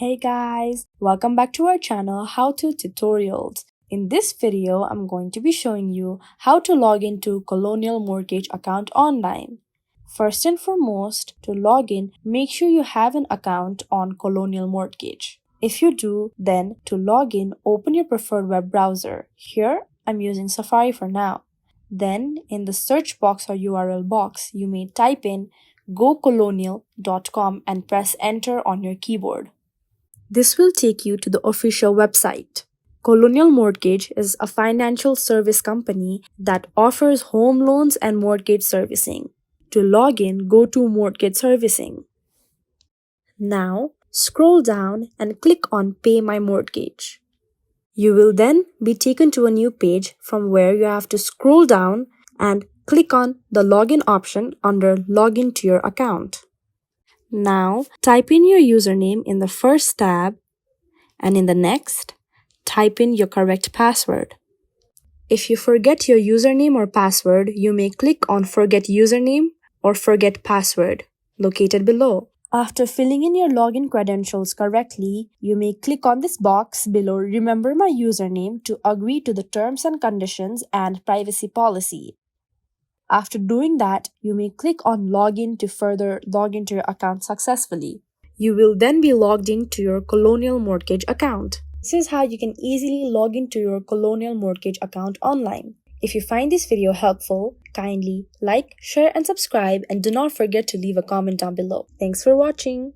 Hey guys, welcome back to our channel How To Tutorials. In this video, I'm going to be showing you how to log into Colonial Mortgage account online. First and foremost, to log in, make sure you have an account on Colonial Mortgage. If you do, then to log in, open your preferred web browser. Here, I'm using Safari for now. Then, in the search box or URL box, you may type in gocolonial.com and press enter on your keyboard. This will take you to the official website. Colonial Mortgage is a financial service company that offers home loans and mortgage servicing. To log in, go to Mortgage Servicing. Now, scroll down and click on Pay My Mortgage. You will then be taken to a new page from where you have to scroll down and click on the login option under Login to your account. Now, type in your username in the first tab, and in the next, type in your correct password. If you forget your username or password, you may click on Forget Username or Forget Password, located below. After filling in your login credentials correctly, you may click on this box below Remember My Username to agree to the terms and conditions and privacy policy. After doing that, you may click on Login to further log into your account successfully. You will then be logged into your Colonial Mortgage account. This is how you can easily log into your Colonial Mortgage account online. If you find this video helpful, kindly like, share and subscribe, and do not forget to leave a comment down below. Thanks for watching.